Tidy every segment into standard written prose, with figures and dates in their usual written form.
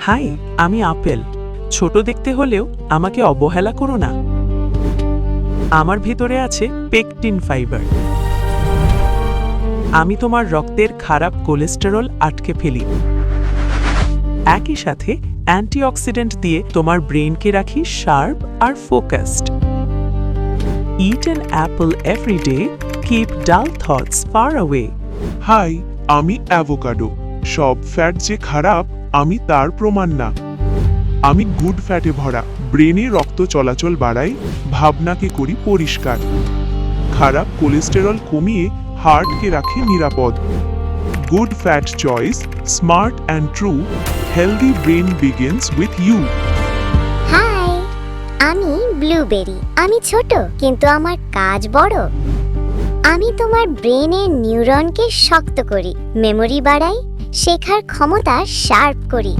High, আমি apple. ছোট দেখতে হলেও আমাকে অবহেলা করো না। আমার ভিতরে আছে পেকটিন ফাইবার। আমি তোমার রক্তের খারাপ কোলেস্টেরল আটকে ফেলি। একই সাথে অ্যান্টিঅক্সিডেন্ট দিয়ে তোমার ব্রেনকে রাখি শার্প আর focused. Eat an apple every day, keep dull thoughts far away. হাই, আমি অ্যাভোকাডো। সব ফ্যাট যে খারাপ আমি তার প্রমাণ না। আমি গুড ফ্যাটে ভরা, ব্রেনে রক্ত চলাচল বাড়াই, ভাবনাকে করি পরিষ্কার, খারাপ কোলেস্টেরল কমিয়ে হার্টকে রাখে নিরাপদ। Good fat choice, smart and true, healthy brain begins with you. হাই, আমি ব্লুবেরি। আমি ছোট কিন্তু আমার কাজ বড়। আমি তোমার ব্রেনের নিউরনকে শক্ত করি, মেমোরি বাড়াই, শেখার ক্ষমতা শার্প করি,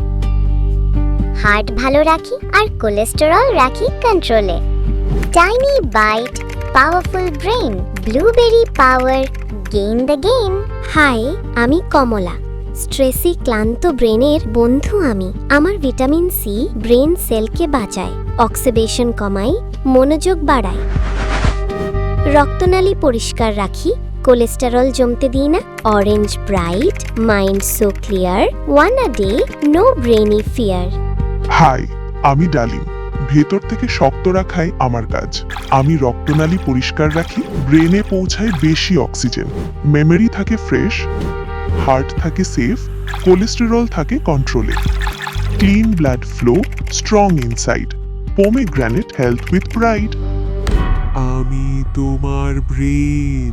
হার্ট ভালো রাখি আর কোলেস্টেরল রাখি কন্ট্রোলে। Tiny bite, powerful brain, blueberry power, gain the game. হাই, আমি কমলা। স্ট্রেসি ক্লান্ত ব্রেনের বন্ধু আমি। আমার ভিটামিন সি ব্রেন সেলকে বাঁচায়, অক্সিডেশন কমাই, মনোযোগ বাড়ায়, রক্তনালী পরিষ্কার রাখি, কোলেস্টেরল জমতে দিই না। Orange bright, mind so clear, one a day, no brainy fear. হাই, আমি ডালিম। ভেতর থেকে শক্ত রাখাই আমার কাজ। আমি রক্তনালী পরিষ্কার রাখি, ব্রেনে পৌঁছায় বেশি অক্সিজেন, মেমরি থাকে ফ্রেশ, হার্ট থাকে সেফ, কোলেস্টেরল থাকে কন্ট্রোলে। Clean blood flow, strong inside, pomegranate health with pride. আমি তোমার ব্রেন।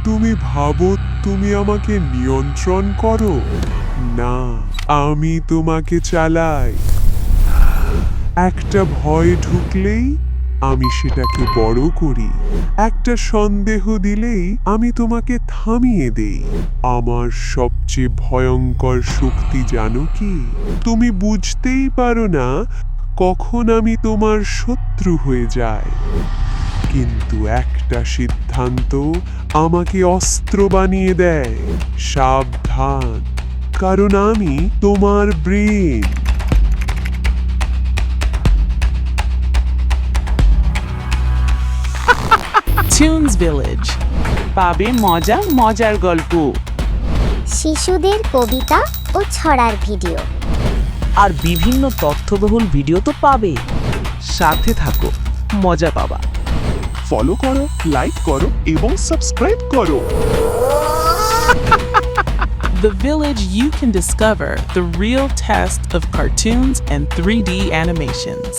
তুমি ভাবো তুমি আমাকে নিয়ন্ত্রণ করো? না, আমি তোমাকে চালাই। একটা ভয় ঢুকলেই আমি সেটাকে বড় করি, একটা সন্দেহ দিলেই আমি তোমাকে থামিয়ে দেই। আমার সবচেয়ে ভয়ঙ্কর শক্তি জানো কি? তুমি বুঝতেই পারো না কখন আমি তোমার শত্রু হয়ে যাই, কিন্তু একটা সিদ্ধান্ত আমাকে অস্ত্র বানিয়ে দেয়। সাবধান, কারণ আমি তোমার ব্রেন। Tunes Village, পাবে মজা মজার গল্প শিশুদের কবিতা ও ছড়ার ভিডিও। আর বিভিন্ন তথ্যবহুল ভিডিও তো পাবে। সাথে থাকো, মজা পাবা। ফলো করো, লাইক করো এবং সাবস্ক্রাইব করো। The Village, you can discover the real test of cartoons and 3D animations.